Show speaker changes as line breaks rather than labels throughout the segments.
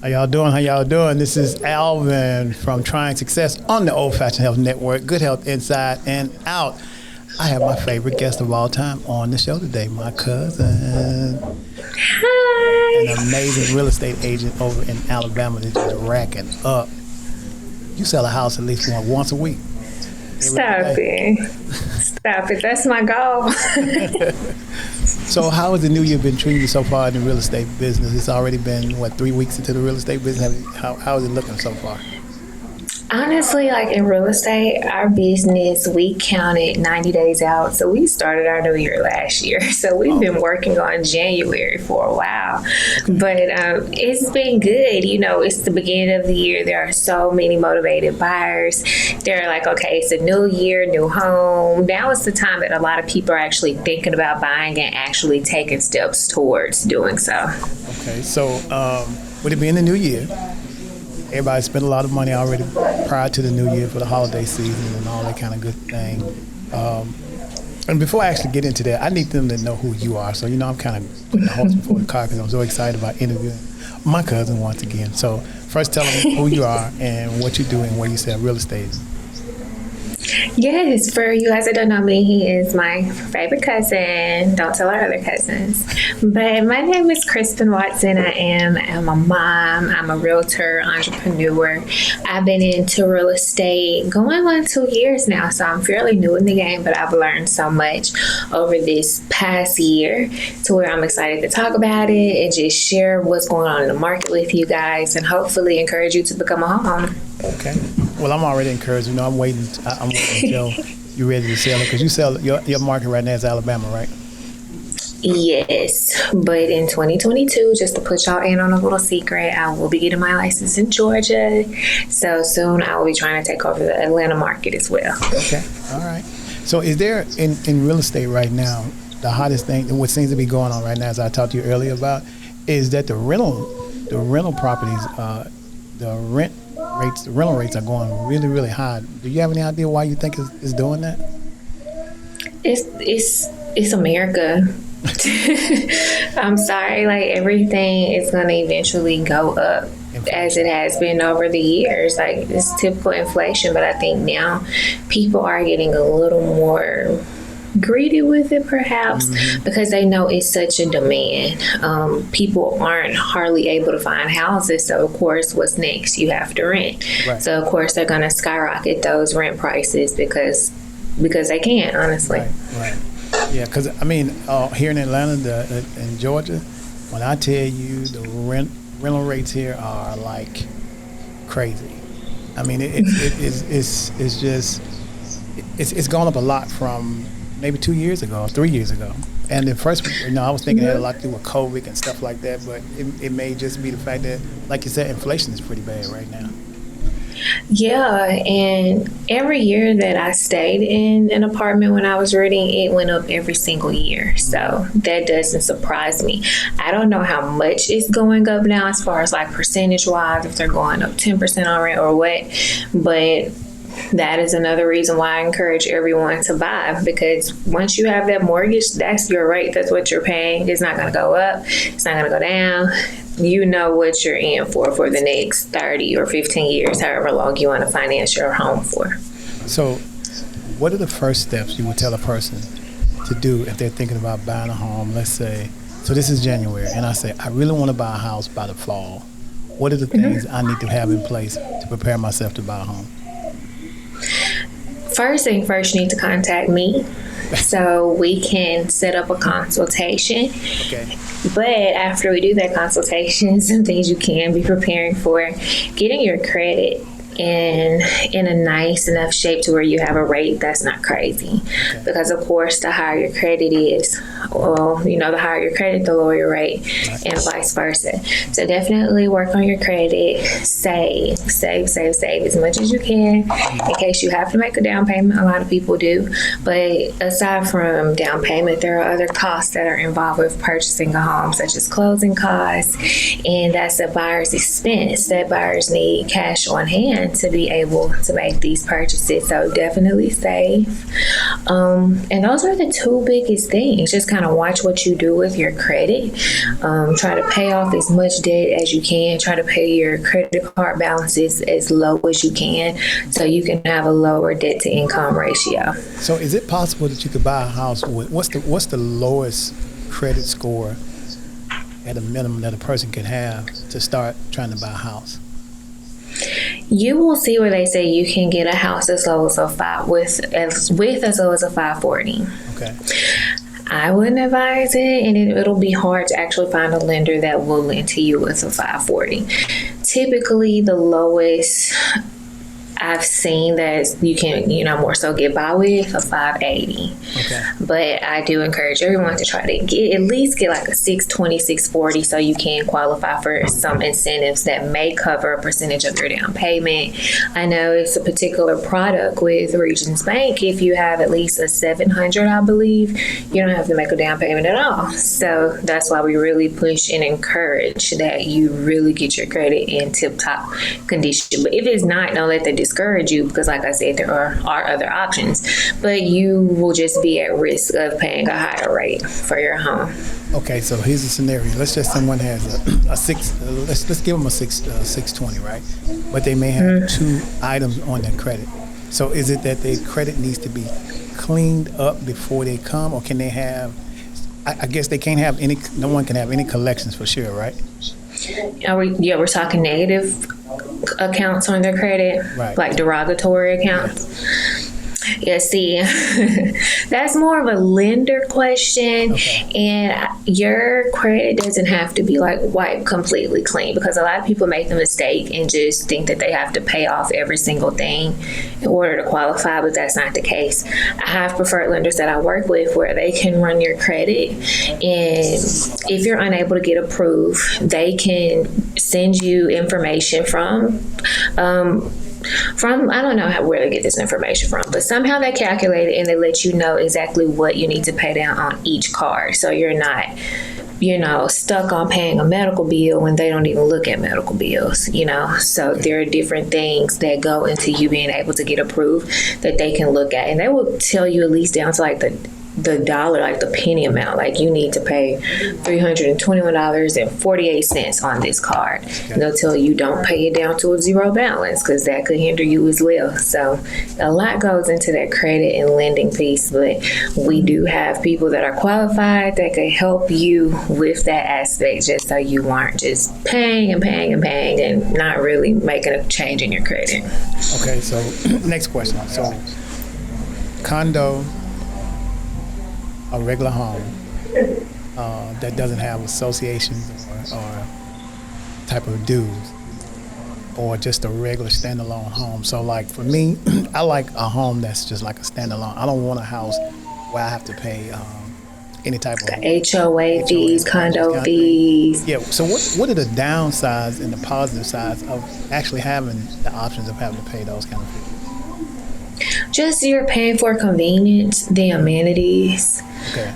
How y'all doing? How y'all doing? This is Alvin from Trying Success on the Old Fashioned Health Network. Good health inside and out. I have my favorite guest of all time on the show today, my cousin.
Hi.
An amazing real estate agent over in Alabama that's just racking up. You sell a house at least once a week.
Stop it. Stop it. That's my goal.
So how has the new year been treating you so far in the real estate business? It's already been, 3 weeks into the real estate business? How is it looking so far?
Honestly, like in real estate, our business, we counted 90 days out. So we started our new year last year. So we've been working on January for a while. Okay. But it's been good. You know, it's the beginning of the year. There are so many motivated buyers. They're like, okay, it's a new year, new home. Now is the time that a lot of people are actually thinking about buying and actually taking steps towards doing so.
Okay, so with it being the new year, everybody spent a lot of money already prior to the new year for the holiday season and all that kind of good thing. And before I actually get into that, I need them to know who you are. So, I'm kind of putting the horse before the car because I'm so excited about interviewing my cousin once again. So first tell them who you are and what you do and where you sell real estate.
Yes, for you guys that don't know me, he is my favorite cousin. Don't tell our other cousins. But my name is Krispin Watson. I'm a mom. I'm a realtor, entrepreneur. I've been into real estate going on 2 years now, so I'm fairly new in the game, but I've learned so much over this past year to where I'm excited to talk about it and just share what's going on in the market with you guys and hopefully encourage you to become a homeowner.
Okay. Well, I'm already encouraged. I'm waiting until you're ready to sell it because you sell your market right now is Alabama, right?
Yes, but in 2022, just to put y'all in on a little secret, I will be getting my license in Georgia. So soon I will be trying to take over the Atlanta market as well.
Okay. All right. So is there in real estate right now, the hottest thing, what seems to be going on right now, as I talked to you earlier about, is that the rental properties, the rental rates are going really, really high. Do you have any idea why you think it's doing that?
It's America. I'm sorry, like everything is going to eventually go up as it has been over the years. Like it's typical inflation, but I think now people are getting a little more greedy with it perhaps because they know it's such a demand. People aren't hardly able to find houses, so of course what's next? You have to rent. Right. So of course they're going to skyrocket those rent prices because they can, honestly.
Right. Yeah, because here in Atlanta in Georgia, when I tell you the rental rates here are like crazy. I mean it's gone up a lot from maybe 2 years ago, 3 years ago. And at first, I was thinking it had a lot to do with COVID and stuff like that, but it may just be the fact that, like you said, inflation is pretty bad right now.
Yeah, and every year that I stayed in an apartment when I was renting, it went up every single year. So that doesn't surprise me. I don't know how much it's going up now as far as like percentage-wise, if they're going up 10% on rent or what, but that is another reason why I encourage everyone to buy, because once you have that mortgage, that's your rate. That's what you're paying. It's not going to go up. It's not going to go down. You know what you're in for the next 30 or 15 years, however long you want to finance your home for.
So what are the first steps you would tell a person to do if they're thinking about buying a home? Let's say, so this is January, and I say, I really want to buy a house by the fall. What are the things I need to have in place to prepare myself to buy a home?
First thing first, you need to contact me so we can set up a consultation.
Okay.
But after we do that consultation, some things you can be preparing for: getting your credit in a nice enough shape to where you have a rate that's not crazy. Okay. Because of course, the higher your credit is, the higher your credit, the lower your rate, and vice versa. So definitely work on your credit. Save as much as you can in case you have to make a down payment. A lot of people do. But aside from down payment, there are other costs that are involved with purchasing a home, such as closing costs, and that's a buyer's expense that buyers need cash on hand want to be able to make these purchases. So definitely save. And those are the two biggest things. Just kind of watch what you do with your credit. Try to pay off as much debt as you can. Try to pay your credit card balances as low as you can so you can have a lower debt to income ratio.
So is it possible that you could buy a house with, what's the lowest credit score at a minimum that a person can have to start trying to buy a house?
You will see where they say you can get a house as low as a as low as a 540.
Okay.
I wouldn't advise it, and it'll be hard to actually find a lender that will lend to you with a 540. Typically, the lowest I've seen that you can, more so get by with a 580.
Okay.
But I do encourage everyone to try to at least get like a 620, 640 so you can qualify for some incentives that may cover a percentage of your down payment. I know it's a particular product with Regions Bank. If you have at least a 700, I believe, you don't have to make a down payment at all. So that's why we really push and encourage that you really get your credit in tip-top condition. But if it's not, don't let that discourage you, because like I said, there are other options, but you will just be at risk of paying a higher rate for your home.
Okay, so here's a scenario. Let's just someone has a six. Let's give them a 620, right? But they may have two items on their credit. So is it that their credit needs to be cleaned up before they come, or can they have? I guess they can't have any. No one can have any collections for sure, right?
We're talking negative accounts on their credit,
right,
like derogatory accounts.
Yeah.
Yeah, see, that's more of a lender question,
okay,
and your credit doesn't have to be like wiped completely clean, because a lot of people make the mistake and just think that they have to pay off every single thing in order to qualify, but that's not the case. I have preferred lenders that I work with where they can run your credit, and if you're unable to get approved, they can send you information from I don't know where they get this information from, but somehow they calculate it and they let you know exactly what you need to pay down on each card. So you're not, stuck on paying a medical bill when they don't even look at medical bills, So there are different things that go into you being able to get approved that they can look at. And they will tell you at least down to like the dollar, like the penny amount, like you need to pay $321.48 on this card.
Okay.
And they'll tell you don't pay it down to a zero balance, because that could hinder you as well. So a lot goes into that credit and lending piece, but we do have people that are qualified that can help you with that aspect, just so you aren't just paying and not really making a change in your credit.
Okay, so next question. So condo, a regular home that doesn't have associations or type of dues, or just a regular standalone home. So like for me, I like a home that's just like a standalone. I don't want a house where I have to pay any type of
HOA fees, condo fees.
Yeah, so what are the downsides and the positive sides of actually having the options of having to pay those kind of fees?
Just you're paying for convenience, the amenities,
Okay.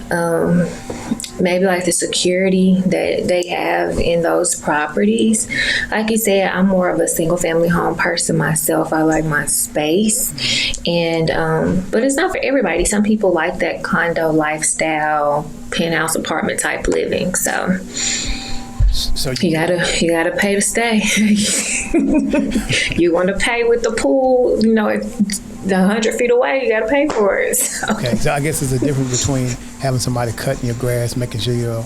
Maybe like the security that they have in those properties. Like you said, I'm more of a single family home person myself. I like my space, and but it's not for everybody. Some people like that condo lifestyle, penthouse apartment type living. So you gotta pay to stay. You want to pay with the pool, it's 100 feet away, you gotta pay for it. So.
Okay, so I guess there's a difference between having somebody cutting your grass, making sure your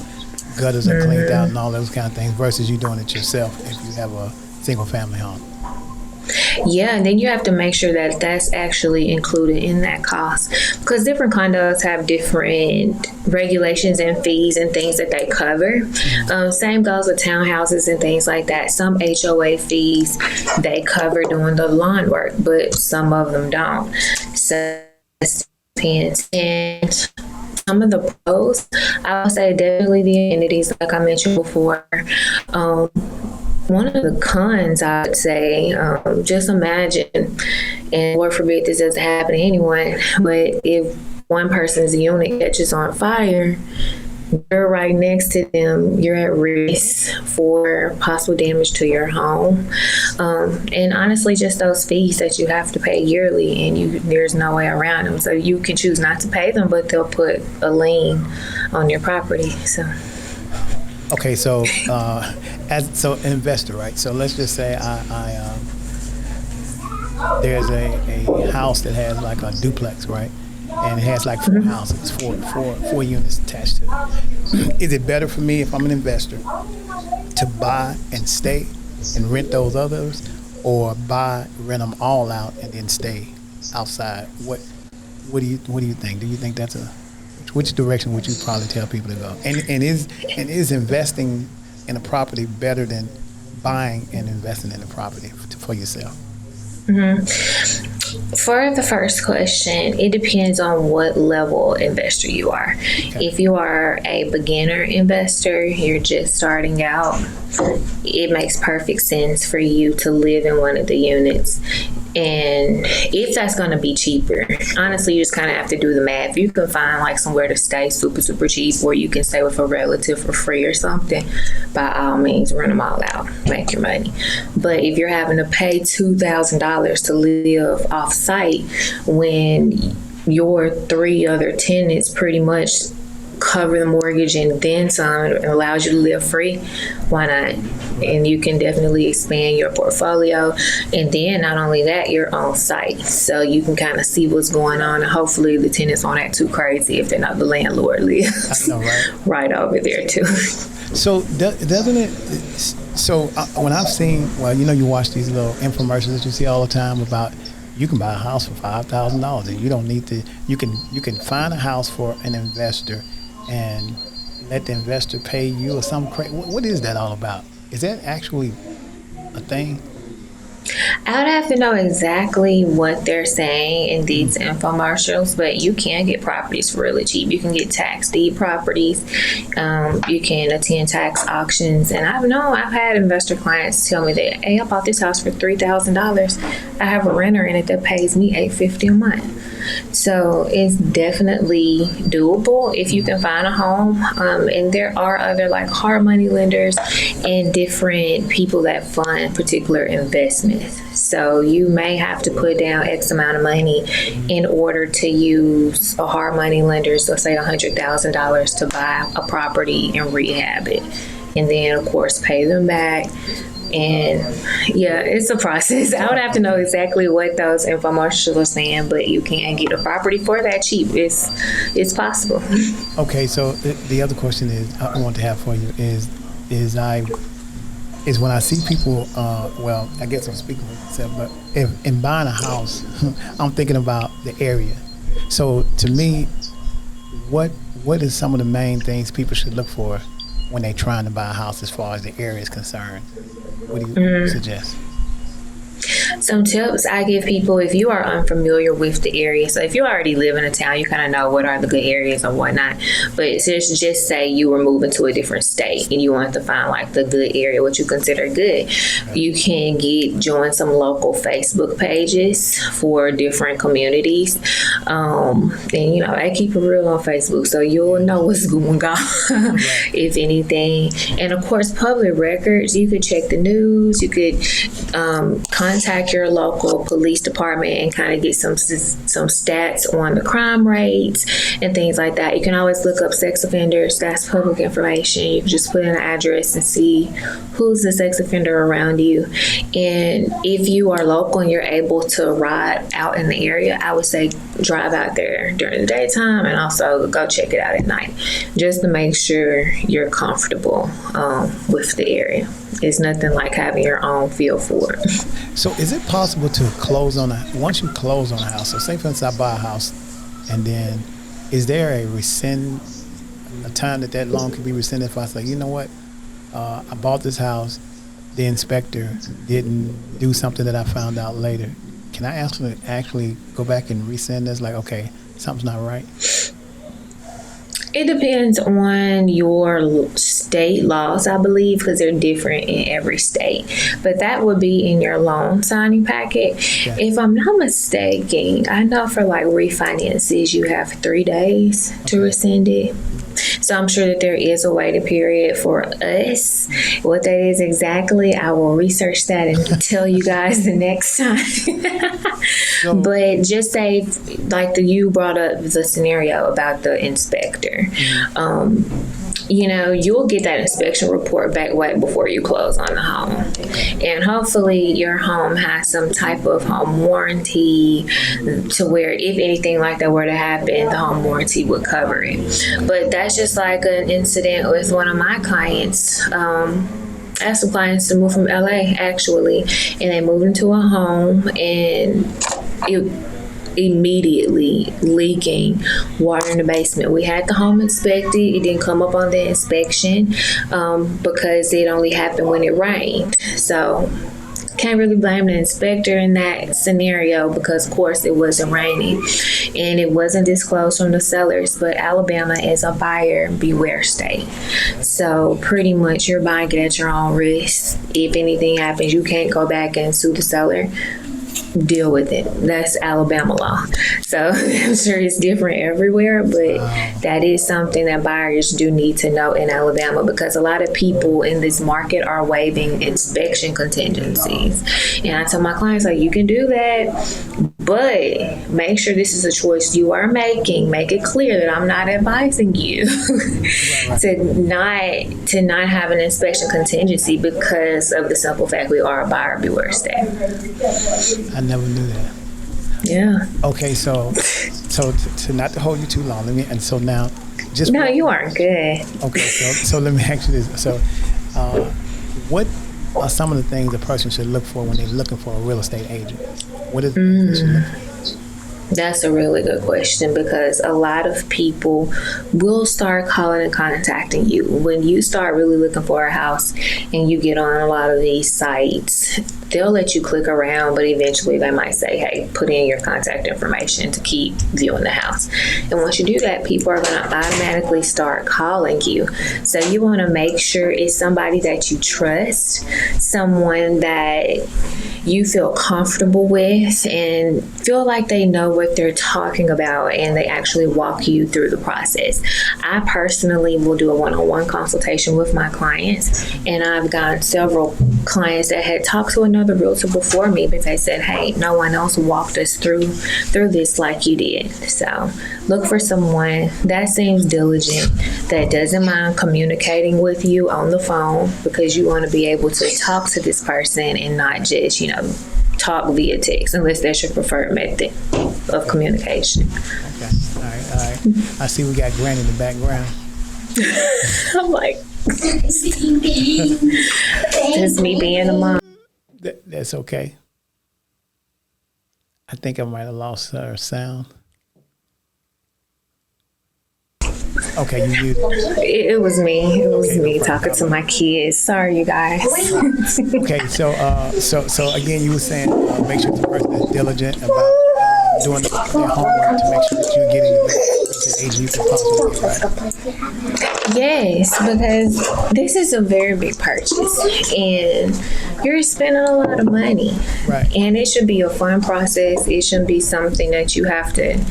gutters are cleaned out and all those kind of things, versus you doing it yourself if you have a single family home.
Yeah, and then you have to make sure that that's actually included in that cost, because different condos have different regulations and fees and things that they cover. Same goes with townhouses and things like that. Some HOA fees they cover doing the lawn work, but some of them don't. So it depends. And some of the pros, I would say definitely the amenities, like I mentioned before. One of the cons, I would say, just imagine, and Lord forbid this doesn't happen to anyone, but if one person's unit catches on fire, you're right next to them, you're at risk for possible damage to your home. And honestly, just those fees that you have to pay yearly, and there's no way around them. So you can choose not to pay them, but they'll put a lien on your property. So.
Okay, so so an investor, right? So let's just say there's a house that has like a duplex, right? And it has like four houses, four units attached to it. Is it better for me if I'm an investor to buy and stay and rent those others, or rent them all out and then stay outside? What do you think? Do you think that's which direction would you probably tell people to go? And is investing in a property better than buying and investing in a property for yourself?
For the first question, it depends on what level investor you are. Okay. If you are a beginner investor, you're just starting out, it makes perfect sense for you to live in one of the units. And if that's going to be cheaper, honestly, you just kind of have to do the math. You can find like somewhere to stay super, super cheap, or you can stay with a relative for free or something. By all means, rent them all out, make your money. But if you're having to pay $2,000 to live off site when your 3 other tenants pretty much cover the mortgage and then some, it allows you to live free, why not? And you can definitely expand your portfolio. And then not only that, you're on site, so you can kind of see what's going on, and hopefully the tenants aren't act too crazy if they're not the landlord lives right over there too.
So doesn't it? So when I've seen, well, you watch these little infomercials that you see all the time about you can buy a house for $5,000, and you don't need to. You can find a house for an investor and let the investor pay you or some crazy. What is that all about? Is that actually a thing?
I would have to know exactly what they're saying in these infomercials, but you can get properties for really cheap. You can get tax deed properties. You can attend tax auctions. And I've had investor clients tell me that, hey, I bought this house for $3,000. I have a renter in it that pays me $850 a month. So it's definitely doable if you can find a home. And there are other like hard money lenders and different people that fund particular investments. So you may have to put down X amount of money in order to use a hard money lender, so say $100,000 to buy a property and rehab it. And then of course pay them back. And yeah, it's a process. I would have to know exactly what those infomercials are saying, but you can get a property for that cheap. It's possible.
Okay, so the other question I want to have for you is when I see people, well, I guess I'm speaking for myself, but if in buying a house, I'm thinking about the area. So to me, what is some of the main things people should look for when they're trying to buy a house as far as the area is concerned? What do you suggest?
Some tips I give people, if you are unfamiliar with the area, so if you already live in a town, you kind of know what are the good areas and whatnot. But just say you were moving to a different state and you want to find like the good area, what you consider good. You can join some local Facebook pages for different communities. And they keep it real on Facebook, so you'll know what's going on, if anything. And of course, public records, you could check the news, you could contact your local police department and kind of get some stats on the crime rates and things like that. You can always look up sex offenders. That's public information. You can just put in an address and see who's the sex offender around you. And if you are local and you're able to ride out in the area, I would say drive out there during the daytime and also go check it out at night, just to make sure you're comfortable with the area. It's nothing like having your own feel for it.
So is it possible to once you close on a house, so say for instance I buy a house, and then is there a time that loan can be rescinded if I say, you know what, I bought this house, the inspector didn't do something that I found out later. Can I actually go back and rescind this? Like, okay, something's not right?
It depends on your state laws, I believe, because they're different in every state. But that would be in your loan signing packet. Okay. If I'm not mistaken, I know for like refinances, you have 3 days to rescind it. So I'm sure that there is a waiting period for us. What that is exactly, I will research that and tell you guys the next time. But just say, like you brought up the scenario about the inspector. You'll get that inspection report back way before you close on the home. And hopefully your home has some type of home warranty to where if anything like that were to happen, the home warranty would cover it. But that's just like an incident with one of my clients. I asked the clients to move from LA actually, and they moved into a home and it immediately leaking water in the basement. We had the home inspected. It didn't come up on the inspection because it only happened when it rained. So can't really blame the inspector in that scenario because of course it wasn't raining and it wasn't disclosed from the sellers. But Alabama is a buyer beware state, so pretty much you're buying it at your own risk. If anything happens, you can't go back and sue the seller. Deal with it. That's Alabama law. So I'm sure it's different everywhere, but that is something that buyers do need to know in Alabama, because a lot of people in this market are waiving inspection contingencies. And I tell my clients, like, you can do that, but make sure this is a choice you are making. Make it clear that I'm not advising you to not have an inspection contingency because of the simple fact we are a buyer beware state.
I never knew that.
Yeah.
Okay, so to not to hold you too long, now just
no, you aren't good.
Okay, so let me ask you this. So, what are some of the things a person should look for when they're looking for a real estate agent? What is the things they should look for?
That's a really good question, because a lot of people will start calling and contacting you. When you start really looking for a house and you get on a lot of these sites, they'll let you click around, but eventually they might say, hey, put in your contact information to keep viewing the house. And once you do that, people are going to automatically start calling you. So you want to make sure it's somebody that you trust, someone that you feel comfortable with and feel like they know what they're talking about and they actually walk you through the process. I personally will do a one-on-one consultation with my clients, and I've got several clients that had talked to another realtor before me, but they said, hey, no one else walked us through this like you did. So look for someone that seems diligent, that doesn't mind communicating with you on the phone, because you want to be able to talk to this person and not just, talk via text, unless that's your preferred method of communication.
Okay. All right. I see we got Granny in the background.
I'm like, it's me being a mom.
That's okay. I think I might have lost her sound. Okay, you muted.
It was me. It was me talking to my kids. Sorry, you guys.
Okay, so again, you were saying make sure the person is diligent about doing their homework to make sure that you're getting the best agent you can possibly get, right?
Yes, because this is a very big purchase, and you're spending a lot of money.
Right.
And it should be a fun process. It shouldn't be something that you have to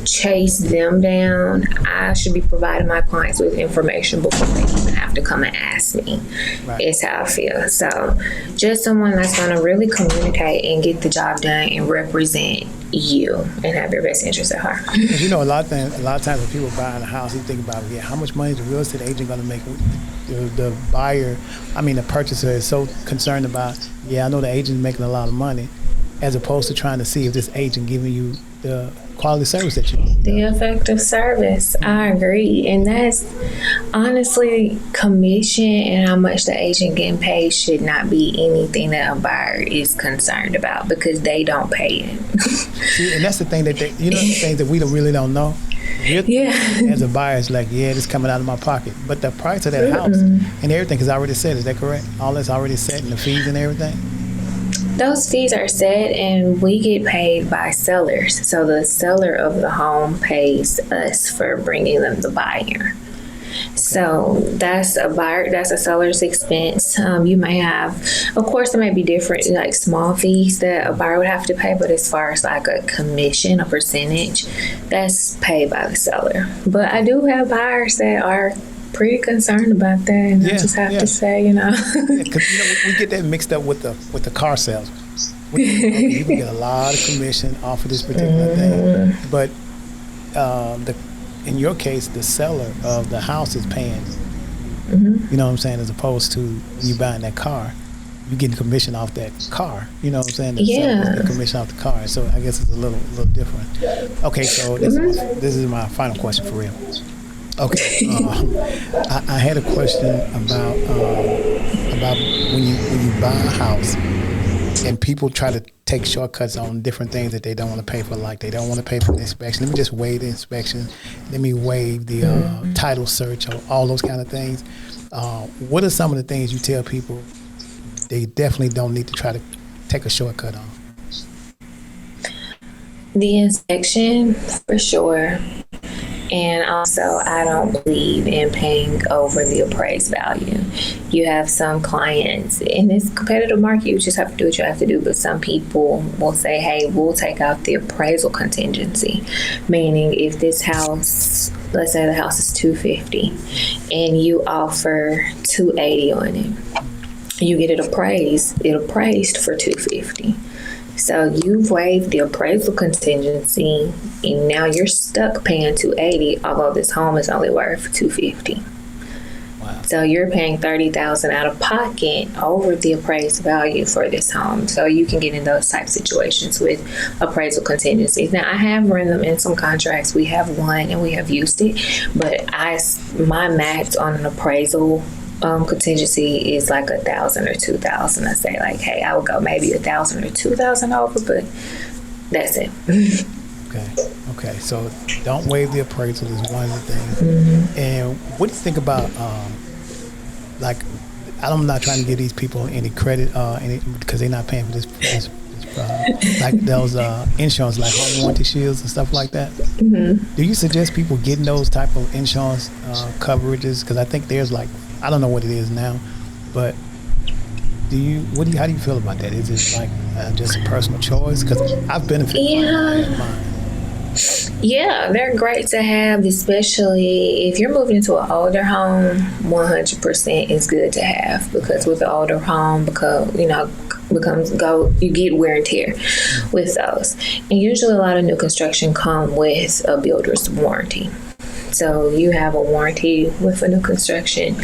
chase them down. I should be providing my clients with information before they even have to come and ask me. Right. Is how I feel. So just someone that's going to really communicate and get the job done and represent you and have your best interests at heart.
A lot of times when people buy a house, you think about, how much money is the real estate agent going to make? The buyer, the purchaser is so concerned about, I know the agent's making a lot of money, as opposed to trying to see if this agent giving you the quality service that you need.
The effective service. I agree. And that's honestly, commission and how much the agent getting paid should not be anything that a buyer is concerned about, because they don't pay it.
See, and that's the thing that the things that we really don't know. As a buyer, it's like, this coming out of my pocket. But the price of that house and everything is already set. Is that correct? All that's already set, and the fees and everything?
Those fees are set, and we get paid by sellers. So the seller of the home pays us for bringing them the buyer. So that's a seller's expense. You may have, of course, there may be different like small fees that a buyer would have to pay, but as far as like a commission, a percentage, that's paid by the seller. But I do have buyers that are pretty concerned about that, and I just have to say,
because we get that mixed up with the car sales. You can get a lot of commission off of this particular thing, but in your case, the seller of the house is paying. You know what I'm saying? As opposed to you buying that car, you getting commission off that car. You know what I'm saying? The seller's getting commission off the car. So I guess it's a little different. Okay, so this is my final question for real. Okay, I had a question about when you buy a house and people try to take shortcuts on different things that they don't want to pay for, like they don't want to pay for the inspection. Let me just waive the inspection. Let me waive the title search, or all those kind of things. What are some of the things you tell people they definitely don't need to try to take a shortcut on?
The inspection, for sure. And also, I don't believe in paying over the appraised value. You have some clients in this competitive market, you just have to do what you have to do. But some people will say, hey, we'll take out the appraisal contingency. Meaning if this house, let's say the house is $250 and you offer $280 on it, you get it appraised for $250. So you've waived the appraisal contingency, and now you're stuck paying $280, although this home is only worth $250.
Wow.
So you're paying $30,000 out of pocket over the appraised value for this home. So you can get in those type situations with appraisal contingencies. Now I have run them in some contracts. We have one and we have used it, but my max on an appraisal contingency is like $1,000 or $2,000. I say like, hey, I would go maybe $1,000 or $2,000 over, but that's it.
Okay. So don't waive the appraisal is one of the things. And what do you think about like? I'm not trying to give these people any credit, because they're not paying for this like those insurance, like home warranty shields and stuff like that. Do you suggest people getting those type of insurance coverages? Because I think there's like, I don't know what it is now, but how do you feel about that? Is it like just a personal choice? Because I've benefited from mine.
Yeah, they're great to have, especially if you're moving into an older home. 100% is good to have, because with the older home, you get wear and tear with those. And usually a lot of new construction come with a builder's warranty. So you have a warranty with a new construction.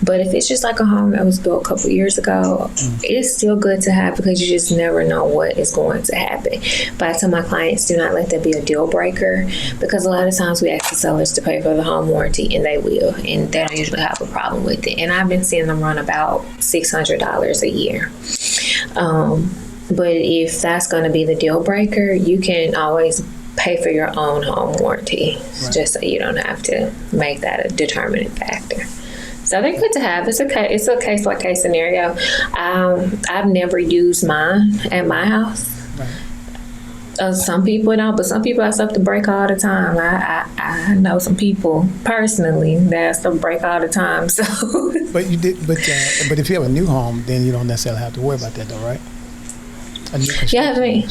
But if it's just like a home that was built a couple years ago, it's still good to have, because you just never know what is going to happen. But I tell my clients, do not let that be a deal breaker, because a lot of times we ask the sellers to pay for the home warranty, and they will, and they don't usually have a problem with it. And I've been seeing them run about $600 a year. But if that's going to be the deal breaker, you can always pay for your own home warranty, just so you don't have to make that a determining factor. So they're good to have. It's a case by case scenario. I've never used mine at my house. Some people don't, but some people have stuff to break all the time. I know some people personally that have stuff to break all the time. So,
but if you have a new home, then you don't necessarily have to worry about that, though, right?
Yeah, I mean,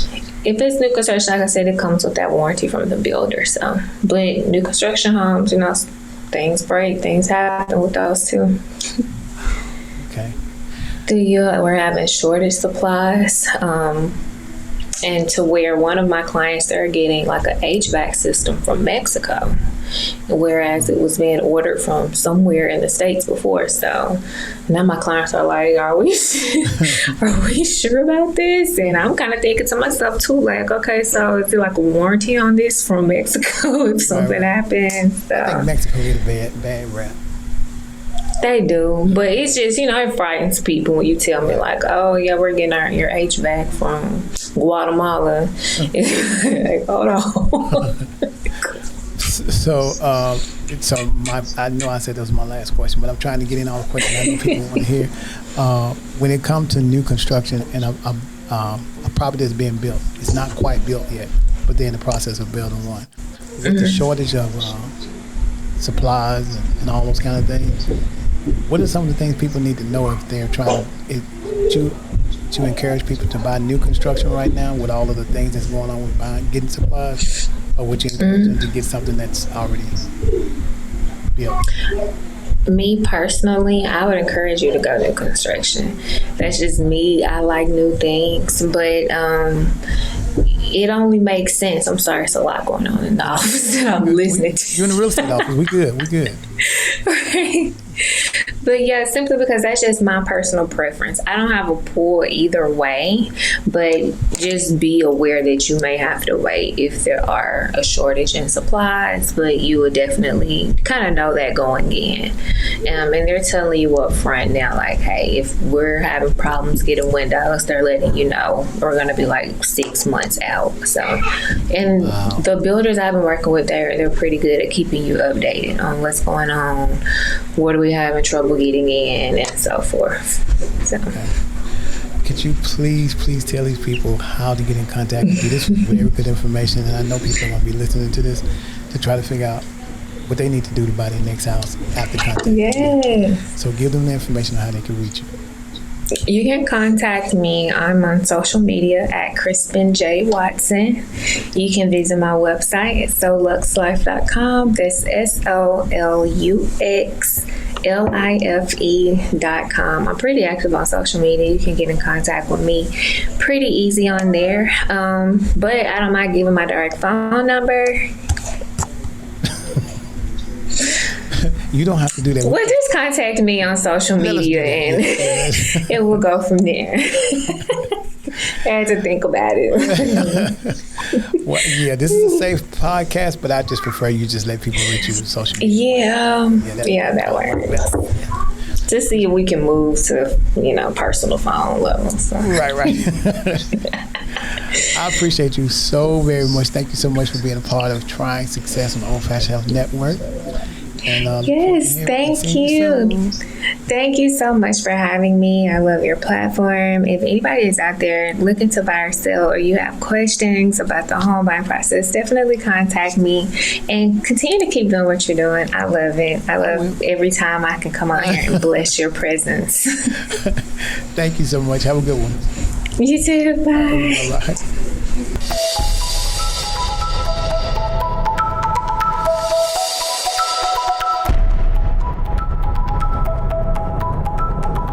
if it's new construction, like I said, it comes with that warranty from the builder. So, but new construction homes, things break, things happen with those too.
Okay.
We're having shortage supplies, and to where one of my clients, they're getting like an HVAC system from Mexico, whereas it was being ordered from somewhere in the States before. So now my clients are like, are we sure about this? And I'm kind of thinking to myself too, like, okay, so is there like a warranty on this from Mexico if something happens? So.
I think Mexico get a bad rap.
They do, but it's just, it frightens people when you tell me like, oh yeah, we're getting your HVAC from Guatemala. Like, hold on.
I know I said that was my last question, but I'm trying to get in all the questions I know people want to hear. When it comes to new construction and a property that's being built, it's not quite built yet, but they're in the process of building one. With the shortage of supplies and all those kind of things. What are some of the things people need to know if they're trying to encourage people to buy new construction right now with all of the things that's going on with getting supplies, or would you encourage them to get something that's already built?
Me personally, I would encourage you to go to construction. That's just me. I like new things, but it only makes sense. I'm sorry, it's a lot going on in the office that I'm listening to.
You're in the real estate office. We good.
Right. But yeah, simply because that's just my personal preference. I don't have a pull either way, but just be aware that you may have to wait if there are a shortage in supplies, but you will definitely kind of know that going in. And they're telling you up front now, like, hey, if we're having problems getting windows, they're letting you know we're going to be like 6 months out. So, and the builders I've been working with, they're pretty good at keeping you updated on what's going on, what are we having trouble getting in, and so forth. So.
Could you please tell these people how to get in contact with you? This is very good information, and I know people are going to be listening to this to try to figure out what they need to do to buy their next house after contact.
Yeah.
So give them the information on how they can reach you.
You can contact me. I'm on social media at Krispin J. Watson. You can visit my website at soluxlife.com. That's SOLUXLIFE.com. I'm pretty active on social media. You can get in contact with me pretty easy on there. But I don't mind giving my direct phone number.
You don't have to do that.
Well, just contact me on social media and it will go from there. I had to think about it.
Well, yeah, this is a safe podcast, but I just prefer you just let people reach you on social media.
Yeah, that works. Just see if we can move to, personal phone level. So.
Right. I appreciate you so very much. Thank you so much for being a part of Trying Success on the Old Fashioned Health Network. And,
yes, thank you. Thank you so much for having me. I love your platform. If anybody is out there looking to buy or sell, or you have questions about the home buying process, definitely contact me and continue to keep doing what you're doing. I love it. I love every time I can come out here and bless your presence.
Thank you so much. Have a good one.
You too. Bye.
All right.